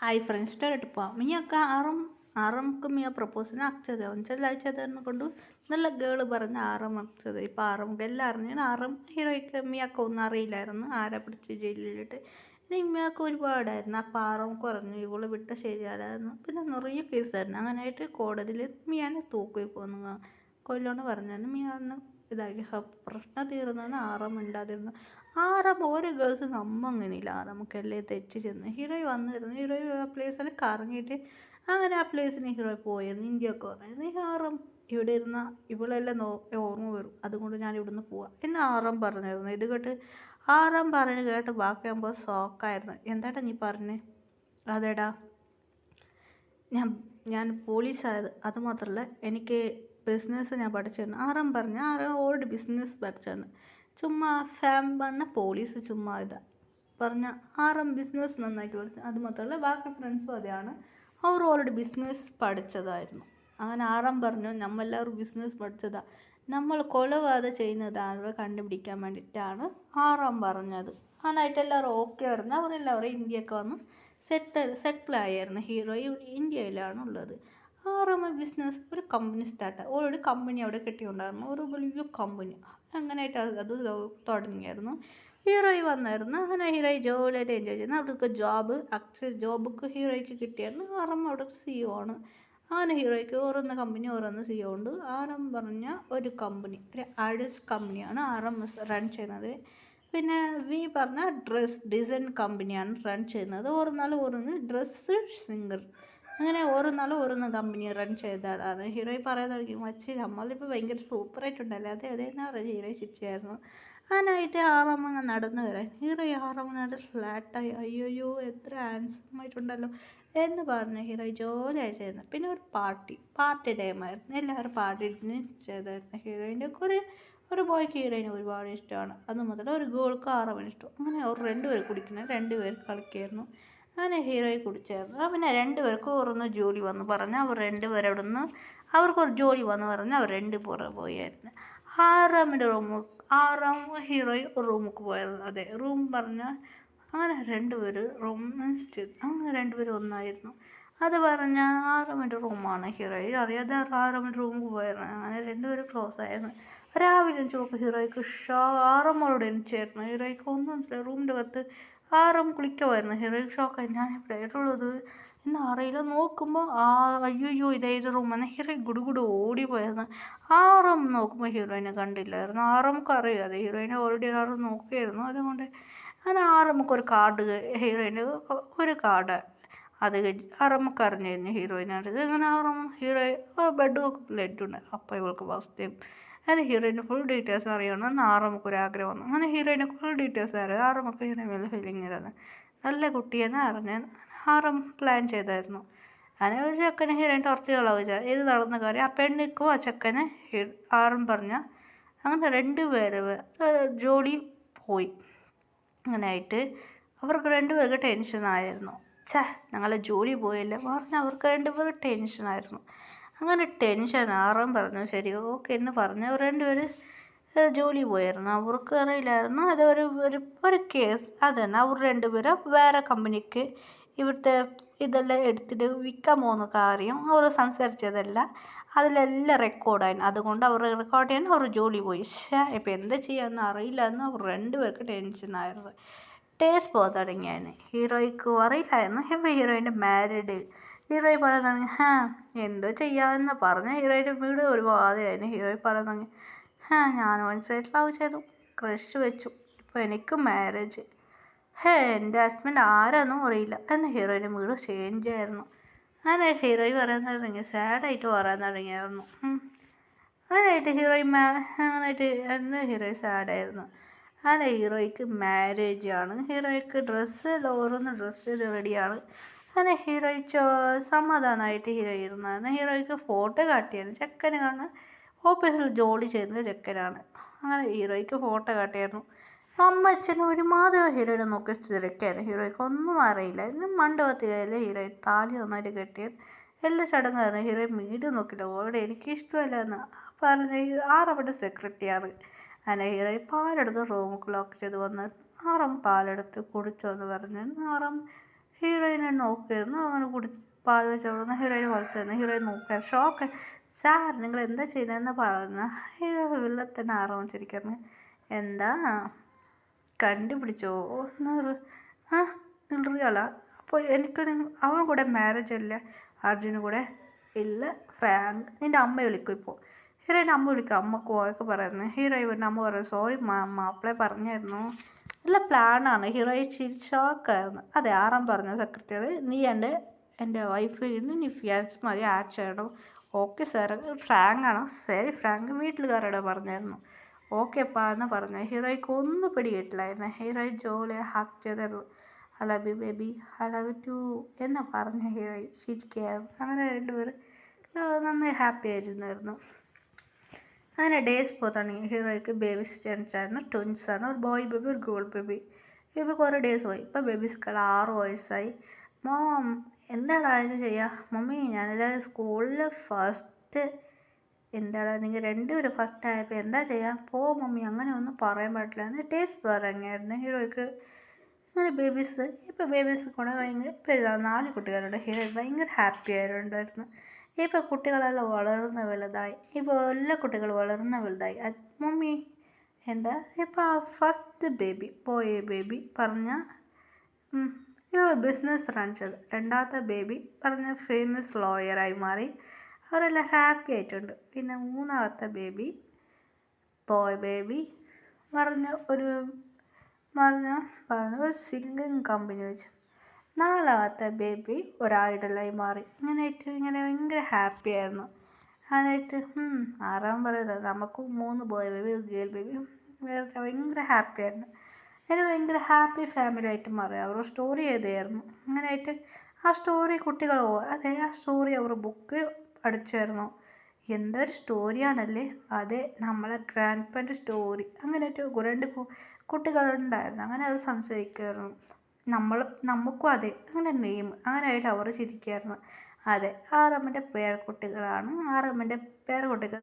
Hi friends direct మీ యొక్క ആറംക്ക് മിയ പ്രപ്പോസിന് അക്ഷത ചെല്ലാഴ്ചതെന്ന് കൊണ്ട് നല്ല ഗേള് പറഞ്ഞ് ആറം അക്ഷത ഇപ്പം ആറംക്ക് എല്ലാം അറിഞ്ഞാൽ ആറം ഹീറോയ്ക്ക് മിയക്ക ഒന്നും അറിയില്ലായിരുന്നു ആരെ പിടിച്ച് ജയിലിലിട്ട് ഇനി മിയക്ക ഒരുപാടായിരുന്നു അപ്പം ആറം കുറഞ്ഞു ഇവള് വിട്ട ശരിയല്ലായിരുന്നു പിന്നെ നിറയെ കേസായിരുന്നു അങ്ങനെയായിട്ട് കോടതിയിൽ മിയാനെ തൂക്കി കൊന്നു കൊല്ലോണ്ട് പറഞ്ഞായിരുന്നു മിയ അന്ന് ഇതാക്കി പ്രശ്നം തീർന്നാണ് ആറം ഉണ്ടാതിരുന്നു ആറം ഓരോ ഗേൾസ് നമ്മങ്ങനെയില്ല ആറമ്മക്കല്ലേ തെറ്റ് ചെന്ന് ഹീറോയി വന്നിരുന്നു ഹീറോയി ആ പ്ലേസിൽ കറങ്ങിയിട്ട് അങ്ങനെ ആ പ്ലേസിന് ഹീറോയി പോയിരുന്നു ഇന്ത്യയൊക്കെ വന്നായിരുന്നു ആറം ഇവിടെ ഇരുന്ന ഇവളെല്ലാം ഓർമ്മ വരും അതുകൊണ്ട് ഞാൻ ഇവിടുന്ന് പോവാം എന്ന് ആറം പറഞ്ഞിരുന്നു ഇത് കേട്ട് ആറം പറഞ്ഞു കേട്ട് ബാക്കിയാകുമ്പോൾ ഷോക്കായിരുന്നു എന്താട്ടാ നീ പറഞ്ഞേ അതേടാ ഞാൻ പോലീസായത് അത് മാത്രമല്ല എനിക്ക് ബിസിനസ് ഞാൻ പഠിച്ചിരുന്നു ആറം പറഞ്ഞ ആറം ഓൾറെഡി ബിസിനസ് പഠിച്ചെന്ന് ചുമ്മാ ഫാം പറഞ്ഞ പോലീസ് ചുമ്മാ ഇതാ പറഞ്ഞ ആറം ബിസിനസ് നന്നായിട്ട് പഠിച്ചു അത് മാത്രമല്ല ബാക്കി ഫ്രണ്ട്സും അതെയാണ് അവർ ഓൾറെഡി ബിസിനസ് പഠിച്ചതായിരുന്നു അങ്ങനെ ആറം പറഞ്ഞു നമ്മളെല്ലാവരും ബിസിനസ് പഠിച്ചതാണ് നമ്മൾ കൊലപാതകം ചെയ്യുന്നതാണ് കണ്ടുപിടിക്കാൻ വേണ്ടിയിട്ടാണ് ആറാം പറഞ്ഞത് അതിനായിട്ട് എല്ലാവരും ഓക്കെ പറഞ്ഞു അവരെല്ലാവരും ഇന്ത്യയൊക്കെ വന്ന് സെറ്റിലായിരുന്നു ഹീറോ ഇന്ത്യയിലാണ് ഉള്ളത് ആറാമ ബിസിനസ് ഒരു കമ്പനി സ്റ്റാർട്ട് ഓൾറെഡി കമ്പനി അവിടെ കെട്ടിയിട്ടുണ്ടായിരുന്നു ഒരു വലിയ കമ്പനി അങ്ങനെയായിട്ട് അത് തുടങ്ങിയായിരുന്നു ഹീറോയി വന്നായിരുന്നു അങ്ങനെ ഹീറോയി ജോലിയായിട്ട് എൻജോയ് ചെയ്യുന്നു അവിടേക്ക് ജോബൊക്കെ ഹീറോയ്ക്ക് കിട്ടിയായിരുന്നു ആറം അവിടുത്തെ CEO ആണ് അങ്ങനെ ഹീറോയ്ക്ക് ഓരോന്ന് കമ്പനി ഓരോന്ന് CEO ഉണ്ട് ആറം പറഞ്ഞ ഒരു കമ്പനി ഒരു ആഡ്സ് കമ്പനിയാണ് ആറം റൺ ചെയ്യുന്നത് പിന്നെ വി പറഞ്ഞ ഡ്രസ് ഡിസൈൻ കമ്പനിയാണ് റൺ ചെയ്യുന്നത് ഓരോന്ന് ഡ്രസ്സ് സിംഗർ അങ്ങനെ ഓരോന്ന് കമ്പനി റൺ ചെയ്തതാണ് ഹീറോയി പറയാൻ തുടങ്ങി മച്ചി നമ്മളിപ്പോൾ ഭയങ്കര സൂപ്പറായിട്ടുണ്ടല്ലേ അതെ എന്നാ പറയുക ഹീറോയി ചിരിച്ചായിരുന്നു അതിനായിട്ട് ആറാമങ്ങ നടന്നു വരാൻ ഹീറോയി ആറാമനായിട്ട് ഫ്ലാറ്റായി അയ്യോയ്യോ എത്ര ഹാൻസമായിട്ടുണ്ടല്ലോ എന്ന് പറഞ്ഞ് ഹീറോയി ജോലിയായി ചെയ്യുന്നത് പിന്നെ ഒരു പാർട്ടി ടൈമായിരുന്നു എല്ലാവരും പാർട്ടി ചെയ്തായിരുന്നു ഹീറോയിൻ്റെ ഒരു ബോയ്ക്ക് ഹീറോയിനെ ഒരുപാട് ഇഷ്ടമാണ് അത് മുതൽ ഒരു ഗേൾക്ക് ആറാമന് ഇഷ്ടം അങ്ങനെ അവർ രണ്ടുപേർ കുടിക്കുന്നത് രണ്ടുപേർ കളിക്കായിരുന്നു അങ്ങനെ ഹീറോയെ കുടിച്ചായിരുന്നു പിന്നെ രണ്ടുപേർക്ക് ഓരോന്ന് ജോലി വന്ന് പറഞ്ഞ് അവർ രണ്ടുപേരും അവിടെ നിന്ന് അവർക്കൊരു ജോലി വന്ന് പറഞ്ഞ് അവർ രണ്ടുപേരും പോയായിരുന്നു ആറാം ഹീറോയി റൂമിലേക്ക് പോയായിരുന്നു അതെ റൂം പറഞ്ഞാൽ അങ്ങനെ രണ്ടുപേർ റൊമാൻസ് ചെയ്തു അങ്ങനെ രണ്ടുപേരും ഒന്നായിരുന്നു അത് പറഞ്ഞ ആറാമിൻ്റെ റൂമാണ് ഹീറോയി അറിയാതെ ആറാമിൻ്റെ റൂമിൽ പോയായിരുന്നു അങ്ങനെ രണ്ടുപേരും ക്ലോസ് ആയിരുന്നു രാവിലെ ചോക്ക് ഹീറോയ്ക്ക് ആറമ്മോട് എനിച്ചായിരുന്നു ഹീറോയ്ക്ക് ഒന്നും മനസ്സിലായി റൂമിൻ്റെ അകത്ത് ആറം കുളിക്കുമായിരുന്നു ഹീറോയ്ക്ക് ഷോക്കായി ഞാൻ എവിടെയായിട്ടുള്ളത് എന്ന് അറിയില്ല നോക്കുമ്പോൾ അയ്യോ ഇതേത് റൂമെന്ന് ഹീറോയി ഗുടുഗുട് ഓടിപ്പോയായിരുന്നു ആറം നോക്കുമ്പോൾ ഹീറോയിനെ കണ്ടില്ലായിരുന്നു ആറമ്മക്ക് അറിയാതെ ഹീറോയിനെ ഓൾറെഡി ആറും നോക്കിയായിരുന്നു അതുകൊണ്ട് അങ്ങനെ ആറമ്മക്കൊരു കാർഡ് ഹീറോയിൻ്റെ ഒരു കാർഡ് അത് ആറമ്മക്ക് അറിഞ്ഞായിരുന്നു ഹീറോയിനായിട്ട് അങ്ങനെ ഹീറോയിൻ ബെഡ് ബ്ലഡുണ്ട് അപ്പോൾ ഇവൾക്ക് ഫസ്റ്റ് അത് ഹീറോയിൻ്റെ ഫുൾ ഡീറ്റെയിൽസ് അറിയണമെന്ന് ആറമ്മക്കൊരാഗ്രഹം വന്നു അങ്ങനെ ഹീറോയിൻ്റെ ഫുൾ ഡീറ്റെയിൽസ് അറിയാം ആറമ്മക്ക് ഹീറോയിൻ വലിയ ഫീലിംഗ് ആയിരുന്നു നല്ല കുട്ടിയെന്ന് അറിഞ്ഞാൽ ആറം പ്ലാൻ ചെയ്തായിരുന്നു അങ്ങനെ ഒരു ചെക്കനെ ഹീറോയിൻ ടോർച്ചുകളാണ് വെച്ചാൽ ഇത് നടന്ന കാര്യം ആ പെണ്ണിക്കും ആ ചെക്കനെ ആറും പറഞ്ഞ അങ്ങനെ രണ്ടുപേര് ജോലി പോയി അങ്ങനെയായിട്ട് അവർക്ക് രണ്ടുപേർക്ക് ടെൻഷനായിരുന്നു ഞങ്ങളെ ജോലി പോയല്ലേ പറഞ്ഞ് അവർക്ക് രണ്ടുപേർക്ക് ടെൻഷനായിരുന്നു അങ്ങനെ ടെൻഷൻ ആറാം പറഞ്ഞു ശരി ഓക്കെ എന്ന് പറഞ്ഞ് അവർ രണ്ടുപേര് ജോലി പോയായിരുന്നു അവർക്ക് അറിയില്ലായിരുന്നു അത് ഒരു കേസ് അതന്നെ അവർ രണ്ടുപേരും വേറെ കമ്പനിക്ക് ഇവിടുത്തെ ഇതെല്ലാം എടുത്തിട്ട് വിൽക്കാൻ പോകുന്ന കാര്യം അവർ സംസാരിച്ചതല്ല അതിലെല്ലാം റെക്കോർഡായിരുന്നു അതുകൊണ്ട് അവർ റെക്കോർഡ് ചെയ്യാൻ അവർ ജോലി പോയി ഇപ്പം എന്താ ചെയ്യാമെന്ന് അറിയില്ല എന്ന് അവർ രണ്ടുപേർക്ക് ടെൻഷനായിരുന്നു ടേസ്റ്റ് പോകാൻ തുടങ്ങിയായിരുന്നു ഹീറോയ്ക്ക് അറിയില്ലായിരുന്നു ഇപ്പോൾ ഹീറോയിൻ്റെ മാരീഡ് ഹീറോയി പറയാൻ തുടങ്ങി എന്തോ ചെയ്യാമെന്ന് പറഞ്ഞ ഹീറോയിൻ്റെ വീട് ഒരു ബാധയായിരുന്നു ഹീറോയി പറയാൻ തുടങ്ങി ഞാൻ മനസ്സിലായിട്ട് ലവ് ചെയ്തു ക്രഷ് വെച്ചു ഇപ്പോൾ എനിക്ക് മാരേജ് എൻ്റെ ഹസ്ബൻഡ് ആരാന്നും അറിയില്ല എന്ന് ഹീറോയിൻ്റെ വീട് ചേഞ്ച് ആയിരുന്നു അങ്ങനെ ഹീറോയി പറയാൻ തുടങ്ങി സാഡായിട്ട് പറയാൻ തുടങ്ങിയായിരുന്നു അങ്ങനെയായിട്ട് അങ്ങനെയായിട്ട് എന്ന് ഹീറോയി സാഡായിരുന്നു അങ്ങനെ ഹീറോയ്ക്ക് മാരേജാണ് ഹീറോയ്ക്ക് ഓരോന്ന് ഡ്രസ്സ് ചെയ്ത് റെഡിയാണ് അങ്ങനെ ഹീറോയി സമാധാനമായിട്ട് ഹീറോ ഇരുന്നായിരുന്നു ഹീറോയ്ക്ക് ഫോട്ടോ കാട്ടിയായിരുന്നു ചെക്കന് കാണാൻ ഓഫീസിൽ ജോലി ചെയ്യുന്നത് ചെക്കനാണ് അങ്ങനെ ഹീറോയ്ക്ക് ഫോട്ടോ കാട്ടിയായിരുന്നു അമ്മച്ചനും ഒരുമാതിരി ഹീറോയിനെ നോക്കി തിരക്കായിരുന്നു ഹീറോയ്ക്ക് ഒന്നും അറിയില്ല ഇന്ന് മണ്ഡപത്തിലായാലും ഹീറോയിൻ താലി നന്നായിട്ട് കെട്ടിയത് എല്ലാ ചടങ്ങായിരുന്നു ഹീറോയിൻ വീട് നോക്കില്ല ഓടെ എനിക്കിഷ്ടമല്ല എന്ന് പറഞ്ഞ ആറവിടെ സെക്രട്ടറിയാണ് അങ്ങനെ ഹീറോയിൻ പാലെടുത്ത് റൂമിൽ ലോക്ക് ചെയ്ത് വന്ന് ആറം പാലെടുത്ത് കുടിച്ചോ എന്ന് പറഞ്ഞ് ഹീറോയിനെ നോക്കിയിരുന്നു. അവന് കുടിച്ച് പാൽ വെച്ച് കൊടുക്കുന്ന ഹീറോയിന് കുറച്ച് തന്നു. ഹീറോയിൻ നോക്കുക ഷോക്ക്. സാർ നിങ്ങൾ എന്താ ചെയ്തതെന്ന് പറഞ്ഞ ഹീറോ വില്ലത്തന്നെ ആരംഭിച്ചിരിക്കുന്നു. എന്താ കണ്ടുപിടിച്ചോ ആ റിയല അപ്പോൾ എനിക്ക് അവൻ കൂടെ മാരേജ് അല്ലേ അർജുനും കൂടെ ഇല്ല ഫ്രാങ്ക് നിൻ്റെ അമ്മ വിളിക്കും ഇപ്പോൾ. ഹീറോയിൻ്റെ അമ്മ വിളിക്കും. അമ്മക്ക് ഓയൊക്കെ പറയുന്നത്. ഹീറോയിൻ്റെ അമ്മ പറയും സോറി മാപ്പിളെ പറഞ്ഞായിരുന്നു നല്ല പ്ലാനാണ്. ഹീറോയിൻ ഷോക്കായിരുന്നു. അതെ ആറാം പറഞ്ഞു സെക്രട്ടറി നീ എൻ്റെ വൈഫ് നീ ഫിയാൻസ് മതി ആഡ് ചെയ്യണം. ഓക്കെ സാർ ഫ്രാങ്ക് ആണോ ശരി ഫ്രാങ്ക് വീട്ടിലുകാരോട് പറഞ്ഞായിരുന്നു. ഓക്കെപ്പാ എന്ന് പറഞ്ഞു. ഹീറോയ്ക്ക് ഒന്നും പിടികിട്ടില്ലായിരുന്നു. ഹീറോയിൻ ജോലി ഹാക്ക് ചെയ്തത് I love you baby I love you too എന്ന് പറഞ്ഞ ഹീറോയിൻ ചിരിക്കുകയായിരുന്നു. അങ്ങനെ രണ്ടുപേരും നന്നായി ഹാപ്പി ആയിരുന്നായിരുന്നു. അങ്ങനെ ഡേയ്സ് പോയി. ഹീറോയ്ക്ക് ബേബീസ് ജനിച്ചായിരുന്നു. ട്വിൻസാണ്. ഒരു ബോയ് ബേബി ഒരു ഗേൾ ബേബി. ഇപ്പോൾ കുറേ ഡേയ്സ് പോയി. ഇപ്പോൾ ബേബീസ്ക്ക് 6 വയസ്സായി. മോം എന്താണ് അതിന് ചെയ്യുക മമ്മി ഞാനെല്ലാവരും സ്കൂളിൽ ഫസ്റ്റ്. എന്താടാ നിങ്ങൾ രണ്ടുപേരും ഫസ്റ്റ് ആയപ്പോൾ എന്താ ചെയ്യുക പോ മമ്മി അങ്ങനെ ഒന്നും പറയാൻ പാടില്ല എന്ന് ടേസ്റ്റ് പറഞ്ഞായിരുന്നു ഹീറോയ്ക്ക്. അങ്ങനെ ബേബീസ് ഇപ്പോൾ ബേബീസ് കൂടെ ഭയങ്കര ഇപ്പോൾ 4 കുട്ടികളുണ്ട്. ഹീറോ ഭയങ്കര ഹാപ്പി ആയിട്ടുണ്ടായിരുന്നു. ഇപ്പോൾ കുട്ടികളെല്ലാം വളർന്ന വലുതായി. ഇപ്പോൾ എല്ലാ കുട്ടികളും വളർന്ന വലുതായി. മമ്മി എന്താ ഇപ്പോൾ ഫസ്റ്റ് ബേബി ബോയ് ബേബി പറഞ്ഞ ബിസിനസ് റൺ ചെയ്തു. രണ്ടാമത്തെ ബേബി പറഞ്ഞ ഫേമസ് ലോയറായി മാറി. അവരെല്ലാം ഹാപ്പി ആയിട്ടുണ്ട്. പിന്നെ മൂന്നാമത്തെ ബേബി ബോയ് ബേബി പറഞ്ഞ ഒരു സിംഗിങ് കമ്പനി വെച്ച്. നാലാമത്തെ ബേബി ഒരു ഐഡലായി മാറി. ഇങ്ങനെ ഭയങ്കര ഹാപ്പി ആയിരുന്നു. അതിനായിട്ട് ആറാം പറയുന്നത് നമുക്ക് 3 ബോയ് ബേബി ഒരു ഗേൾ ബേബി വേറെ ഭയങ്കര ഹാപ്പി ആയിരുന്നു. അതിന് ഭയങ്കര ഹാപ്പി ഫാമിലി ആയിട്ട് മാറി. അവരുടെ സ്റ്റോറി എഴുതിയായിരുന്നു. അങ്ങനെയായിട്ട് ആ സ്റ്റോറി കുട്ടികൾ അതെ ആ സ്റ്റോറി അവർ ബുക്ക് പഠിച്ചായിരുന്നു. എന്തൊരു സ്റ്റോറിയാണല്ലേ അതെ നമ്മളെ ഗ്രാൻഡ് പാൻ്റെ സ്റ്റോറി. അങ്ങനെയായിട്ട് 2 കുട്ടികളുണ്ടായിരുന്നു. അങ്ങനെ അവർ സംസാരിക്കുമായിരുന്നു. നമുക്കും അതെ അങ്ങനെ നെയിം അങ്ങനെയായിട്ട് അവർ ചിരിക്കുമായിരുന്നു. അതെ ആറമ്മൻ്റെ പേരക്കുട്ടികളാണ്. ആറമ്മൻ്റെ പേരക്കുട്ടികൾ